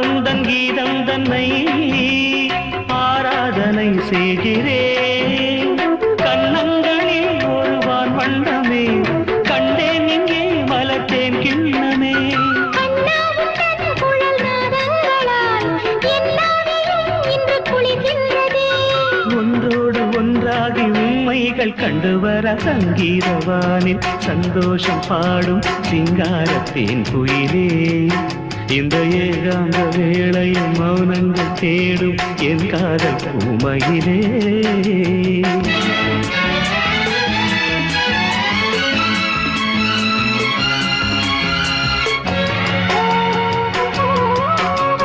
உந்தன் கீதம் தன்னை ஆராதனை செய்கிறேன். கண்ணங்களில் ஒருவான் வண்ணமே கண்டேன் இங்கே மலர்த்தேன் கிண்ணமே. ஒன்றோடு ஒன்றாகி உண்மைகள் கண்டுவர சங்கீதவானில் சந்தோஷம் பாடும் சிங்காரத்தேன் குயிலே. இந்த ஏகாந்த வேளையில் மௌனங்கள் தேடும் என் காதல் பூமையிலே.